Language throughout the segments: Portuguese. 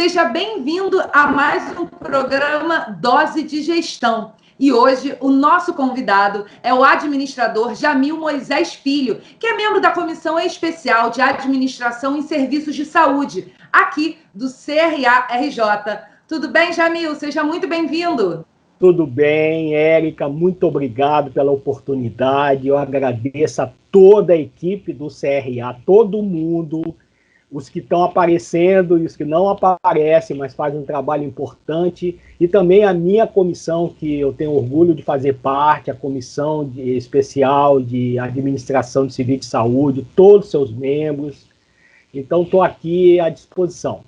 Seja bem-vindo a mais um programa Dose de Gestão. E hoje o nosso convidado é o administrador Jamil Moisés Filho, que é membro da Comissão Especial de Administração em Serviços de Saúde, aqui do CRA-RJ. Tudo bem, Jamil? Seja muito bem-vindo. Tudo bem, Érica, muito obrigado pela oportunidade. Eu agradeço a toda a equipe do CRA, todo mundo, os que estão aparecendo e os que não aparecem, mas fazem um trabalho importante, e também a minha comissão, que eu tenho orgulho de fazer parte, a Comissão Especial de Administração de Serviços de Saúde, todos os seus membros. Então, estou aqui à disposição.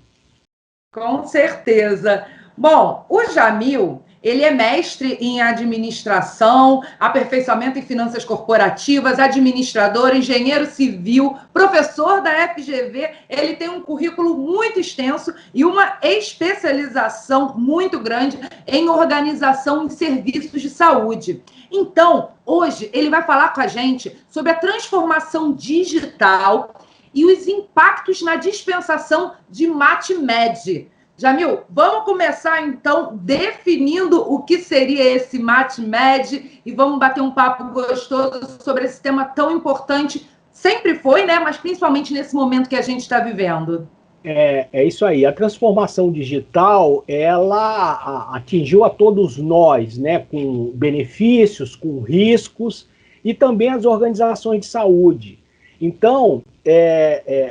Com certeza. Bom, o Jamil, ele é mestre em administração, aperfeiçoamento em finanças corporativas, administrador, engenheiro civil, professor da FGV. Ele tem um currículo muito extenso e uma especialização muito grande em organização em serviços de saúde. Então, hoje, ele vai falar com a gente sobre a transformação digital e os impactos na dispensação de MatMed. Jamil, vamos começar, então, definindo o que seria esse MatMed e vamos bater um papo gostoso sobre esse tema tão importante. Sempre foi, né? Mas principalmente nesse momento que a gente está vivendo. É isso aí. A transformação digital, ela atingiu a todos nós, né? Com benefícios, com riscos e também as organizações de saúde. Então,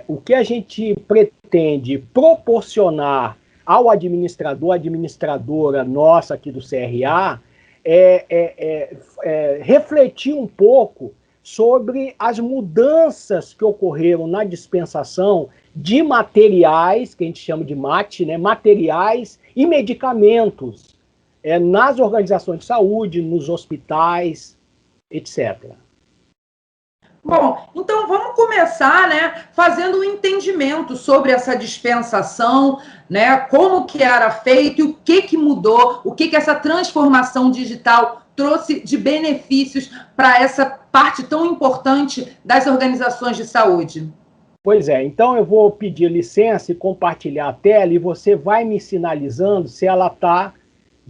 o que a gente pretende proporcionar ao administrador, administradora nossa aqui do CRA, refletir um pouco sobre as mudanças que ocorreram na dispensação de materiais, que a gente chama de MAT, né, materiais e medicamentos, nas organizações de saúde, nos hospitais, etc. Bom, então vamos começar, né, fazendo um entendimento sobre essa dispensação, né, como que era feito, o que mudou, o que essa transformação digital trouxe de benefícios para essa parte tão importante das organizações de saúde. Pois é, então eu vou pedir licença e compartilhar a tela e você vai me sinalizando se ela está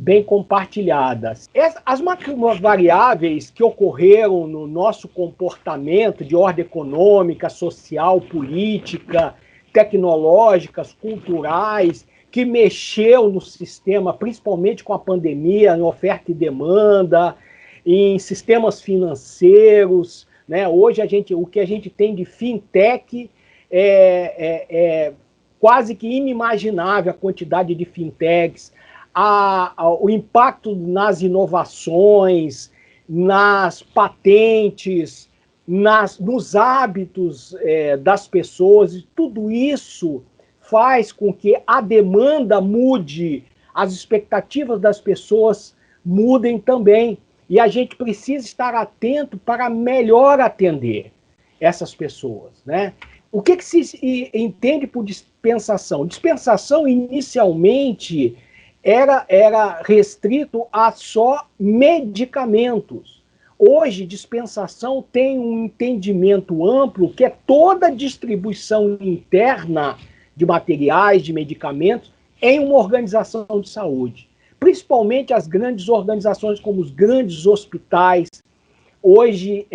bem compartilhadas. As macrovariáveis que ocorreram no nosso comportamento de ordem econômica, social, política, tecnológicas, culturais, que mexeu no sistema, principalmente com a pandemia, em oferta e demanda, em sistemas financeiros, né? Hoje o que a gente tem de fintech é quase que inimaginável a quantidade de fintechs. O impacto nas inovações, nas patentes, nos hábitos das pessoas, e tudo isso faz com que a demanda mude, as expectativas das pessoas mudem também, e a gente precisa estar atento para melhor atender essas pessoas, né? O que se entende por dispensação? Dispensação, inicialmente, era restrito a só medicamentos. Hoje, dispensação tem um entendimento amplo, que é toda a distribuição interna de materiais, de medicamentos, em uma organização de saúde. Principalmente as grandes organizações, como os grandes hospitais, hoje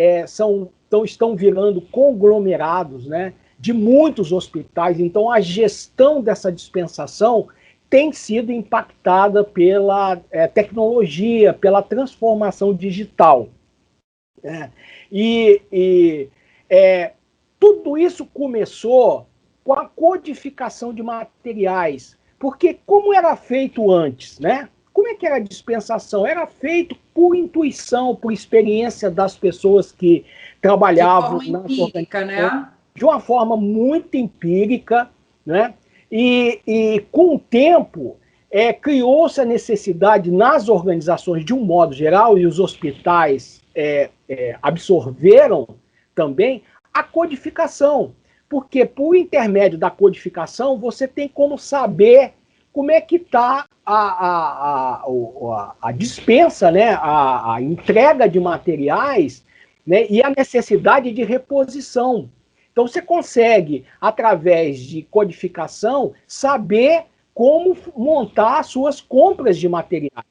estão virando conglomerados, né, de muitos hospitais. Então, a gestão dessa dispensação tem sido impactada pela tecnologia, pela transformação digital. Tudo isso começou com a codificação de materiais, porque como era feito antes, né? Como é que era a dispensação? Era feito por intuição, por experiência das pessoas que trabalhavam de forma empírica, né? De uma forma muito empírica, né? E com o tempo, criou-se a necessidade nas organizações, de um modo geral, e os hospitais absorveram também a codificação. Porque, por intermédio da codificação, você tem como saber como é que está a dispensa, né? A entrega de materiais, né? E a necessidade de reposição. Então, você consegue, através de codificação, saber como montar as suas compras de materiais.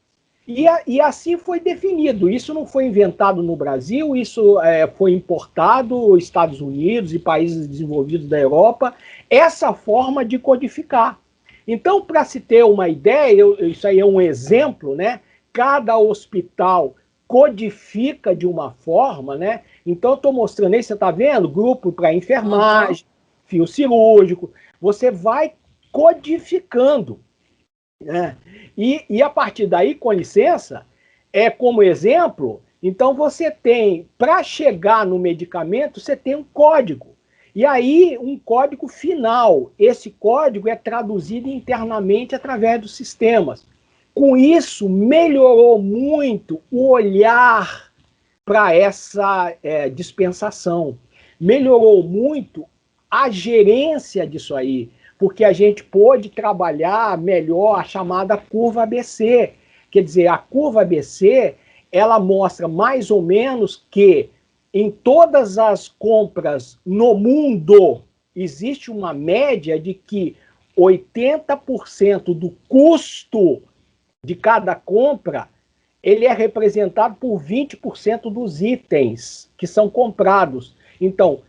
E assim foi definido. Isso não foi inventado no Brasil, isso foi importado nos Estados Unidos e países desenvolvidos da Europa, essa forma de codificar. Então, para se ter uma ideia, isso aí é um exemplo, né? Cada hospital codifica de uma forma, né? Então, eu estou mostrando aí, você está vendo? Grupo para enfermagem, fio cirúrgico. Você vai codificando, né? E a partir daí, com licença, como exemplo, então você tem, para chegar no medicamento, você tem um código. E aí, um código final. Esse código é traduzido internamente através dos sistemas. Com isso, melhorou muito o olhar para essa dispensação. Melhorou muito a gerência disso aí, porque a gente pôde trabalhar melhor a chamada curva ABC. Quer dizer, a curva ABC, ela mostra mais ou menos que em todas as compras no mundo, existe uma média de que 80% do custo de cada compra, ele é representado por 20% dos itens que são comprados. Então,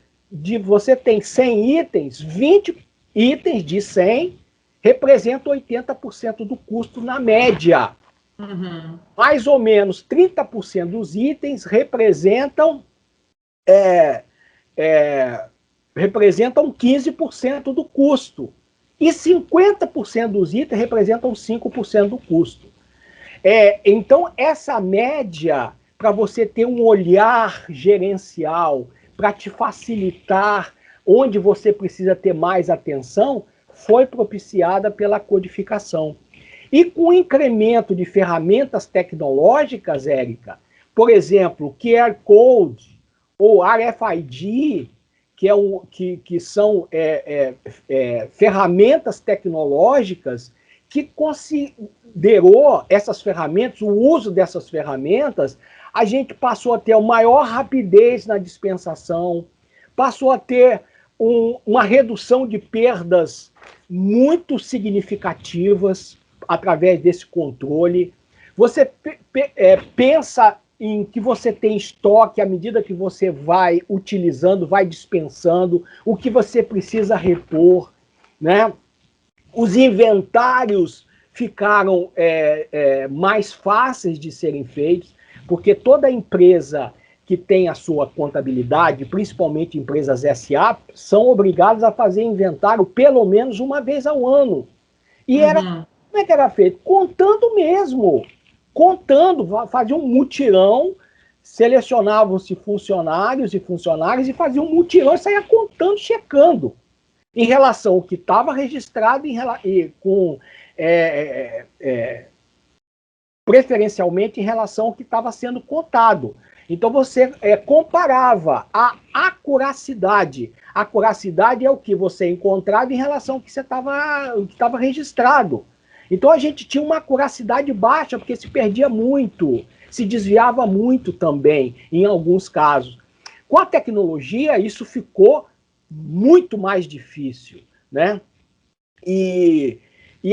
você tem 100 itens, 20 itens de 100 representam 80% do custo na média. Uhum. Mais ou menos 30% dos itens representam 15% do custo. E 50% dos itens representam 5% do custo. Então, essa média, para você ter um olhar gerencial, para te facilitar onde você precisa ter mais atenção, foi propiciada pela codificação. E com o incremento de ferramentas tecnológicas, Érica, por exemplo, QR Code ou RFID, que são ferramentas tecnológicas que considerou essas ferramentas, o uso dessas ferramentas, a gente passou a ter uma maior rapidez na dispensação, passou a ter uma redução de perdas muito significativas através desse controle. Você pensa em que você tem estoque à medida que você vai utilizando, vai dispensando, o que você precisa repor, né? Os inventários ficaram mais fáceis de serem feitos, porque toda empresa que tem a sua contabilidade, principalmente empresas SA, são obrigadas a fazer inventário pelo menos uma vez ao ano. E como é que era feito? Contando mesmo. Contando, fazia um mutirão, selecionavam-se funcionários e funcionárias e faziam um mutirão e saía contando, checando, em relação ao que estava registrado preferencialmente em relação ao que estava sendo contado. Então você comparava a acuracidade. A acuracidade é o que você encontrava em relação ao que estava registrado. Então a gente tinha uma acuracidade baixa, porque se perdia muito, se desviava muito também, em alguns casos. Com a tecnologia, isso ficou muito mais difícil, né? E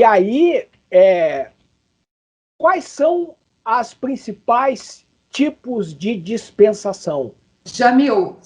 aí, quais são as principais tipos de dispensação? Jamil,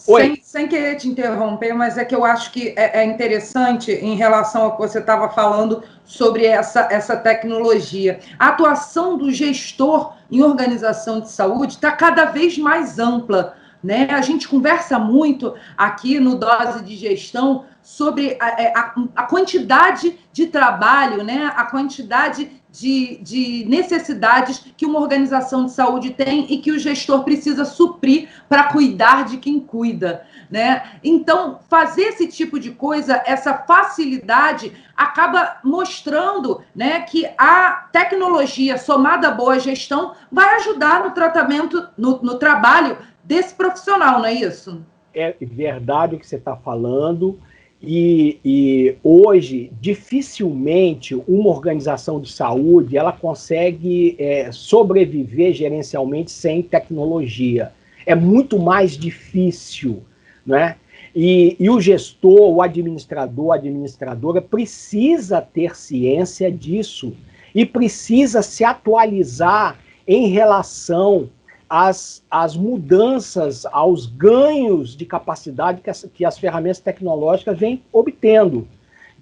sem querer te interromper, mas é que eu acho que é interessante em relação ao que você estava falando sobre essa tecnologia. A atuação do gestor em organização de saúde está cada vez mais ampla, né? A gente conversa muito aqui no Dose de Gestão sobre a quantidade de trabalho, né? A quantidade de necessidades que uma organização de saúde tem e que o gestor precisa suprir para cuidar de quem cuida, né? Então, fazer esse tipo de coisa, essa facilidade, acaba mostrando, né, que a tecnologia somada à boa gestão vai ajudar no tratamento, no trabalho desse profissional, não é isso? É verdade o que você está falando. E hoje, dificilmente, uma organização de saúde ela consegue sobreviver gerencialmente sem tecnologia. É muito mais difícil, né? E o gestor, o administrador, a administradora precisa ter ciência disso e precisa se atualizar em relação às mudanças, aos ganhos de capacidade que as ferramentas tecnológicas vêm obtendo.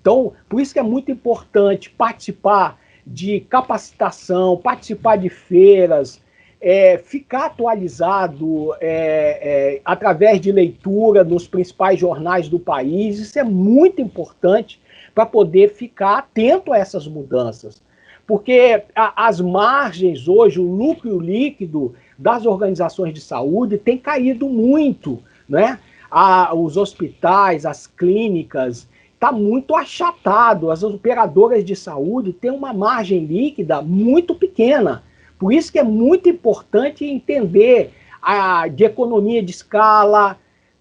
Então, por isso que é muito importante participar de capacitação, participar de feiras, ficar atualizado através de leitura nos principais jornais do país. Isso é muito importante para poder ficar atento a essas mudanças. Porque as margens hoje, o lucro líquido das organizações de saúde tem caído muito, né? Os hospitais, as clínicas, está muito achatado. As operadoras de saúde têm uma margem líquida muito pequena. Por isso que é muito importante entender de economia de escala,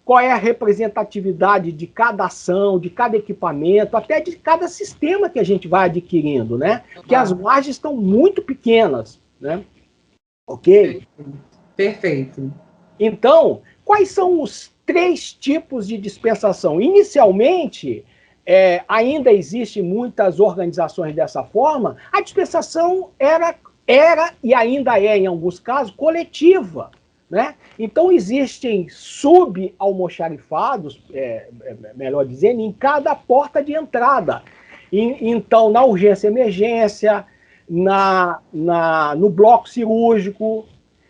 qual é a representatividade de cada ação, de cada equipamento, até de cada sistema que a gente vai adquirindo, né? Porque as margens estão muito pequenas, né? Ok? Perfeito. Então, quais são os 3 tipos de dispensação? Inicialmente, ainda existem muitas organizações dessa forma. A dispensação era e ainda é, em alguns casos, coletiva, né? Então, existem subalmoxarifados, melhor dizendo, em cada porta de entrada. Então, na urgência e emergência, no bloco cirúrgico,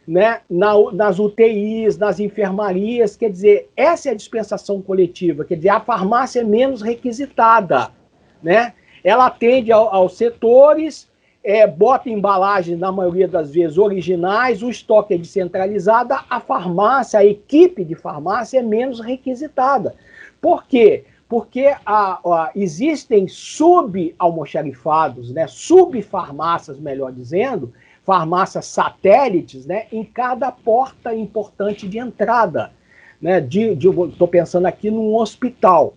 né? Nas UTIs, nas enfermarias, quer dizer, essa é a dispensação coletiva, quer dizer, a farmácia é menos requisitada, né? Ela atende aos setores, bota embalagens, na maioria das vezes, originais, o estoque é descentralizado, a farmácia, a equipe de farmácia é menos requisitada. Por quê? Porque existem subalmoxarifados, né, subfarmácias, melhor dizendo, farmácias satélites, né, em cada porta importante de entrada. Né, estou pensando aqui num hospital.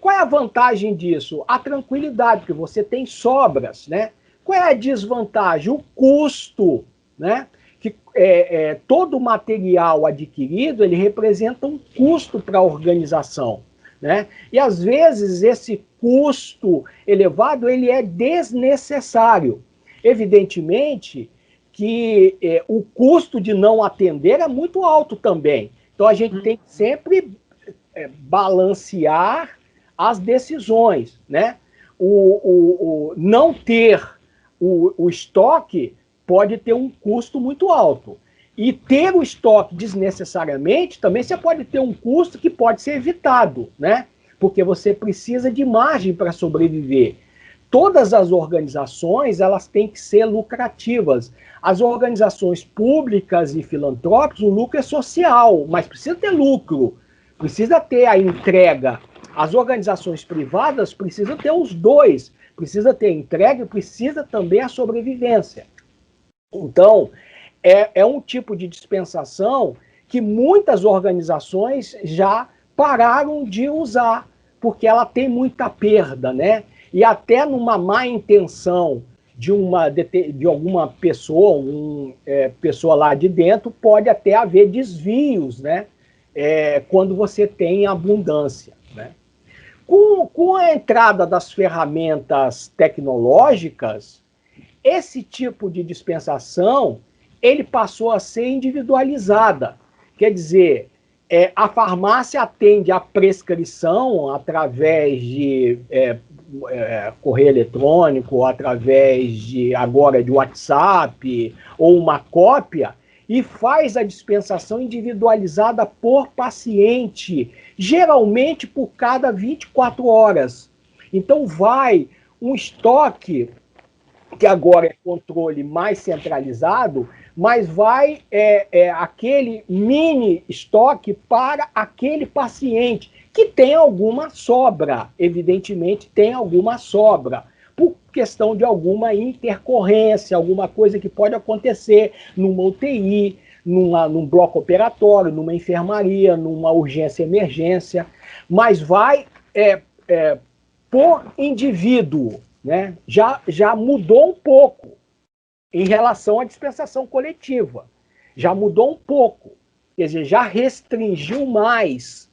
Qual é a vantagem disso? A tranquilidade, porque você tem sobras, né? Qual é a desvantagem? O custo, né? Que todo o material adquirido, ele representa um custo para a organização, né? E às vezes esse custo elevado, ele é desnecessário. Evidentemente que o custo de não atender é muito alto também. Então a gente tem que sempre balancear as decisões, né? Não ter o estoque pode ter um custo muito alto. E ter o estoque desnecessariamente, também você pode ter um custo que pode ser evitado, né? Porque você precisa de margem para sobreviver. Todas as organizações, elas têm que ser lucrativas. As organizações públicas e filantrópicas, o lucro é social, mas precisa ter lucro. Precisa ter a entrega. As organizações privadas precisam ter os dois. Precisa ter a entrega e precisa também a sobrevivência. Então, é um tipo de dispensação que muitas organizações já pararam de usar, porque ela tem muita perda, né? E até numa má intenção de alguma pessoa, pessoa lá de dentro, pode até haver desvios, né? Quando você tem abundância, né? Com a entrada das ferramentas tecnológicas, esse tipo de dispensação, ele passou a ser individualizada. Quer dizer, a farmácia atende a prescrição através de correio eletrônico, através agora de WhatsApp, ou uma cópia, e faz a dispensação individualizada por paciente, geralmente por cada 24 horas. Então vai um estoque, que agora é controle mais centralizado, mas vai aquele mini estoque para aquele paciente, que tem alguma sobra, evidentemente tem alguma sobra, por questão de alguma intercorrência, alguma coisa que pode acontecer numa UTI, num bloco operatório, numa enfermaria, numa urgência e emergência, mas vai por indivíduo, né? Já mudou um pouco em relação à dispensação coletiva. Já mudou um pouco, quer dizer, já restringiu mais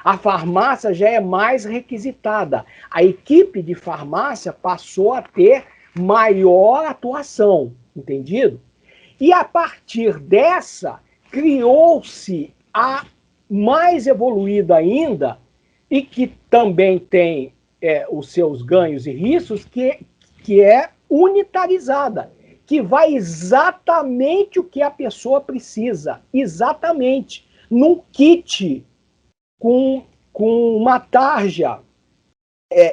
A farmácia já é mais requisitada. A equipe de farmácia passou a ter maior atuação, entendido? E a partir dessa, criou-se a mais evoluída ainda, e que também tem os seus ganhos e riscos, que é unitarizada, que vai exatamente o que a pessoa precisa, exatamente, num kit com uma tarja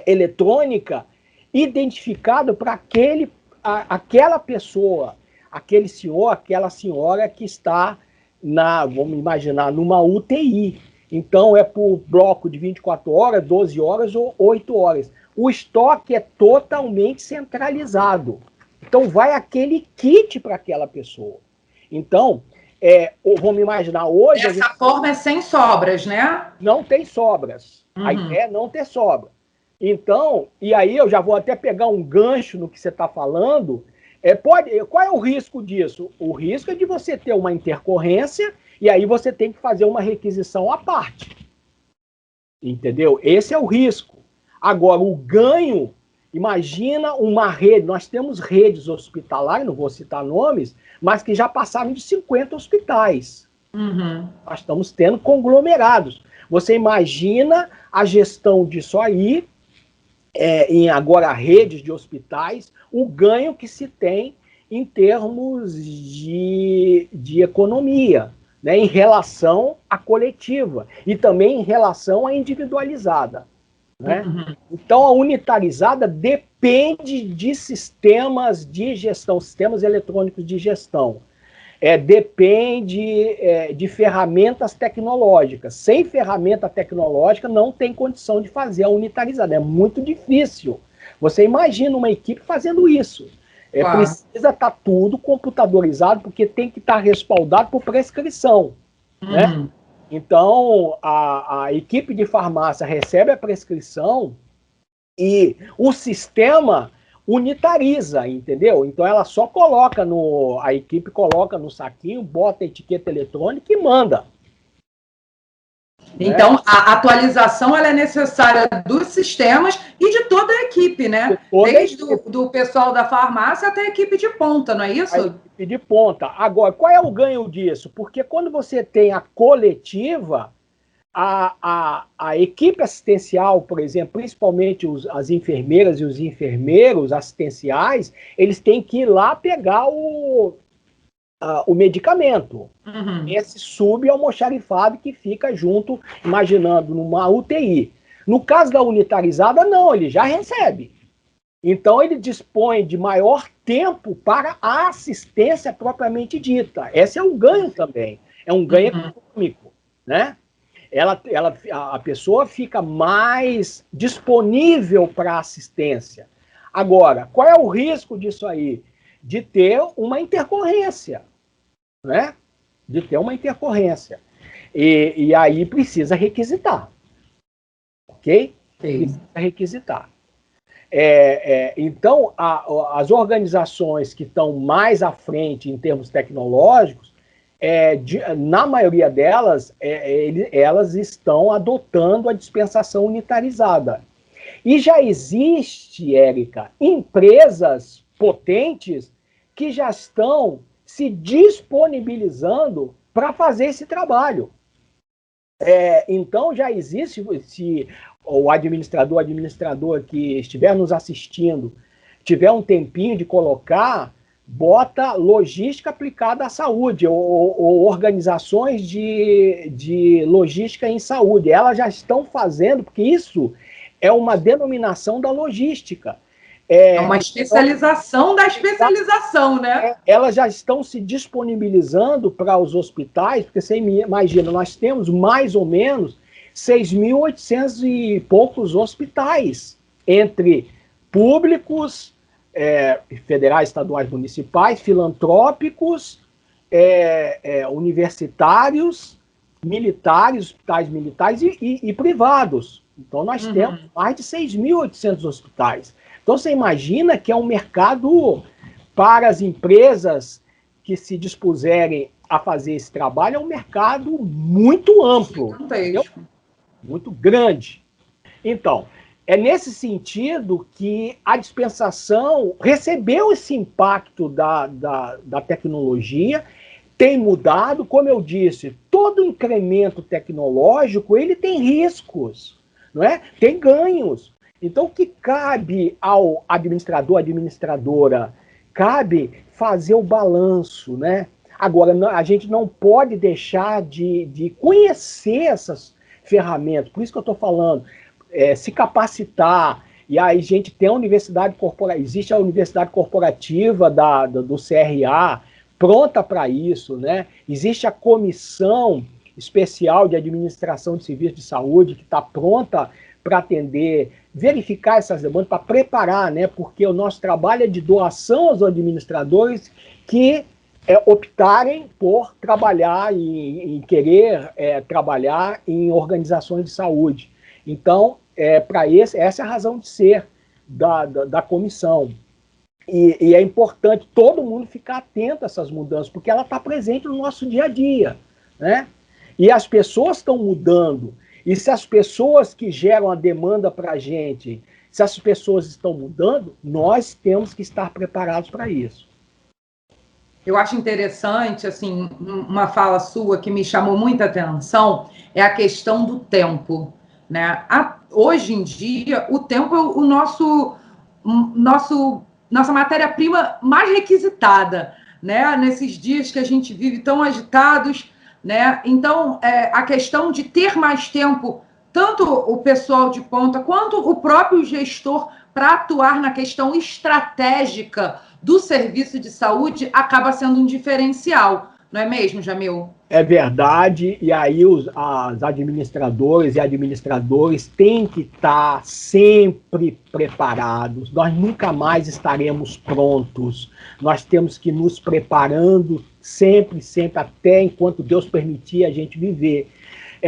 eletrônica identificado para aquela pessoa, aquele senhor, aquela senhora que está vamos imaginar, numa UTI. Então, é por bloco de 24 horas, 12 horas ou 8 horas. O estoque é totalmente centralizado. Então, vai aquele kit para aquela pessoa. Então, vamos imaginar hoje... Dessa forma é sem sobras, né? Não tem sobras. A ideia é não ter sobra. Então, e aí eu já vou até pegar um gancho no que você está falando. Qual é o risco disso? O risco é de você ter uma intercorrência e aí você tem que fazer uma requisição à parte. Entendeu? Esse é o risco. Agora, o ganho, imagina uma rede, nós temos redes hospitalares, não vou citar nomes, mas que já passaram de 50 hospitais. Nós estamos tendo conglomerados. Você imagina a gestão disso aí, em agora redes de hospitais, o ganho que se tem em termos de economia, né, em relação à coletiva e também em relação à individualizada. Né? Então, a unitarizada depende de sistemas de gestão, sistemas eletrônicos de gestão. Depende de ferramentas tecnológicas. Sem ferramenta tecnológica, não tem condição de fazer a unitarizada. É muito difícil. Você imagina uma equipe fazendo isso. Claro. Precisa estar tudo computadorizado, porque tem que estar respaldado por prescrição. Né? Então, a equipe de farmácia recebe a prescrição e o sistema unitariza, entendeu? Então ela só coloca a equipe coloca no saquinho, bota a etiqueta eletrônica e manda. Então, a atualização ela é necessária dos sistemas e de toda a equipe, né? Desde do pessoal da farmácia até a equipe de ponta, não é isso? A equipe de ponta. Agora, qual é o ganho disso? Porque quando você tem a coletiva, a equipe assistencial, por exemplo, principalmente as enfermeiras e os enfermeiros assistenciais, eles têm que ir lá pegar o medicamento. Esse subalmoxarifado que fica junto, imaginando, numa UTI. No caso da unitarizada, não, ele já recebe. Então, ele dispõe de maior tempo para a assistência propriamente dita. Esse é um ganho também. É um ganho econômico, né? A pessoa fica mais disponível para assistência. Agora, qual é o risco disso aí? De ter uma intercorrência, né? De ter uma intercorrência. E aí precisa requisitar, ok? Sim. Precisa requisitar. Então, as organizações que estão mais à frente em termos tecnológicos, na maioria delas, elas estão adotando a dispensação unitarizada. E já existe, Érica, empresas potentes que já estão se disponibilizando para fazer esse trabalho. Então, já existe, se o administrador que estiver nos assistindo, tiver um tempinho de colocar, bota logística aplicada à saúde, ou organizações de logística em saúde. Elas já estão fazendo, porque isso é uma denominação da logística. É uma especialização da especialização, né? Elas já estão se disponibilizando para os hospitais, porque você imagina, nós temos mais ou menos 6.800 e poucos hospitais, entre públicos, federais, estaduais, municipais, filantrópicos, universitários, militares, hospitais militares e privados. Então, nós temos mais de 6.800 hospitais. Então, você imagina que é um mercado para as empresas que se dispuserem a fazer esse trabalho, é um mercado muito amplo. muito grande. Então, é nesse sentido que a dispensação recebeu esse impacto da tecnologia, tem mudado, como eu disse, todo incremento tecnológico ele tem riscos, não é? Tem ganhos. Então, o que cabe ao administrador, administradora? Cabe fazer o balanço, né? Agora, a gente não pode deixar de conhecer essas ferramentas, por isso que eu estou falando, se capacitar, e aí a gente tem a universidade corporativa, existe a universidade corporativa do CRA, pronta para isso, né? Existe a comissão especial de administração de serviços de saúde, que está pronta para atender, verificar essas demandas, para preparar, né? Porque o nosso trabalho é de doação aos administradores que optarem por trabalhar em querer trabalhar em organizações de saúde. Então, essa é a razão de ser da comissão. E é importante todo mundo ficar atento a essas mudanças, porque ela está presente no nosso dia a dia, né? E as pessoas estão mudando. E se as pessoas que geram a demanda para a gente, se as pessoas estão mudando, nós temos que estar preparados para isso. Eu acho interessante, assim, uma fala sua que me chamou muita atenção, é a questão do tempo, né? Hoje em dia, o tempo é o nossa matéria-prima mais requisitada, né? Nesses dias que a gente vive tão agitados, né? Então, a questão de ter mais tempo, tanto o pessoal de ponta quanto o próprio gestor, para atuar na questão estratégica do serviço de saúde, acaba sendo um diferencial. Não é mesmo, Jamil? É verdade, e aí os administradores e administradores têm que estar sempre preparados. Nós nunca mais estaremos prontos. Nós temos que ir nos preparando sempre, sempre, até enquanto Deus permitir a gente viver.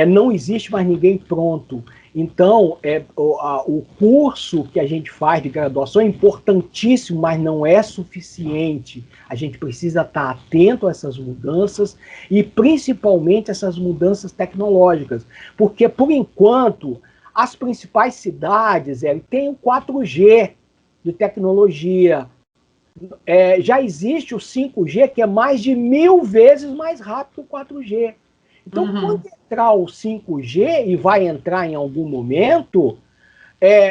Não existe mais ninguém pronto. Então, o curso que a gente faz de graduação é importantíssimo, mas não é suficiente. A gente precisa estar atento a essas mudanças e, principalmente, essas mudanças tecnológicas. Porque, por enquanto, as principais cidades têm o 4G de tecnologia. Já existe o 5G, que é mais de 1000 vezes mais rápido que o 4G. Então, quando entrar o 5G, e vai entrar em algum momento,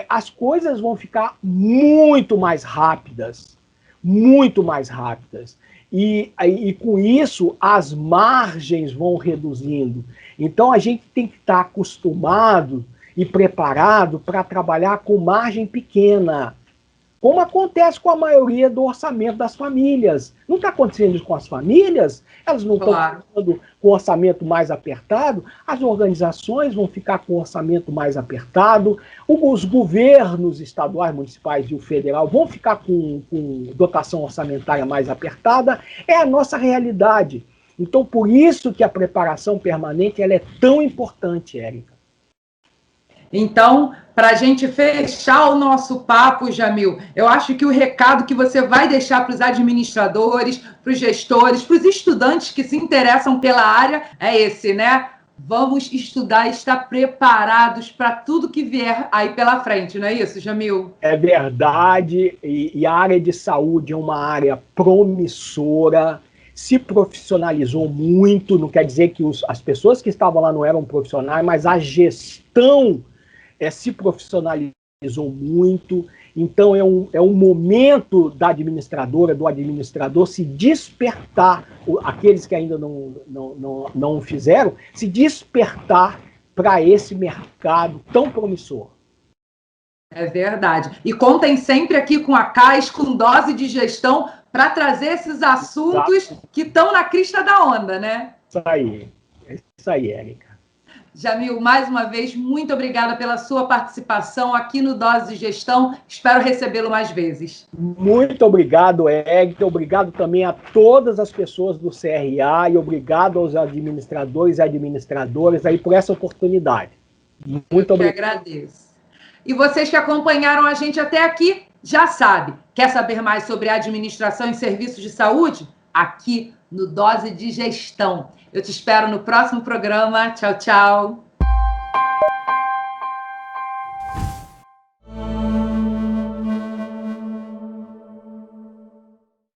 as coisas vão ficar muito mais rápidas. Muito mais rápidas. E com isso, as margens vão reduzindo. Então, a gente tem que estar acostumado e preparado para trabalhar com margem pequena, como acontece com a maioria do orçamento das famílias. Não está acontecendo isso com as famílias? Elas não estão ficando com orçamento mais apertado? As organizações vão ficar com orçamento mais apertado? Os governos estaduais, municipais e o federal vão ficar com dotação orçamentária mais apertada? É a nossa realidade. Então, por isso que a preparação permanente ela é tão importante, Érica. Então, para a gente fechar o nosso papo, Jamil, eu acho que o recado que você vai deixar para os administradores, para os gestores, para os estudantes que se interessam pela área é esse, né? Vamos estudar e estar preparados para tudo que vier aí pela frente, não é isso, Jamil? É verdade, e a área de saúde é uma área promissora, se profissionalizou muito, não quer dizer que as pessoas que estavam lá não eram profissionais, mas a gestão se profissionalizou muito. Então é um momento da administradora, do administrador se despertar, aqueles que ainda não fizeram, se despertar para esse mercado tão promissor. É verdade. E contem sempre aqui com a CAIS, com Dose de Gestão, para trazer esses assuntos que estão na crista da onda, né? É isso aí, Érica. Jamil, mais uma vez, muito obrigada pela sua participação aqui no Dose de Gestão. Espero recebê-lo mais vezes. Muito obrigado, Érica. Obrigado também a todas as pessoas do CRA e obrigado aos administradores e administradoras aí por essa oportunidade. Muito obrigado. Eu agradeço. E vocês que acompanharam a gente até aqui, já sabe, quer saber mais sobre administração e serviços de saúde? Aqui no Dose de Gestão. Eu te espero no próximo programa. Tchau, tchau.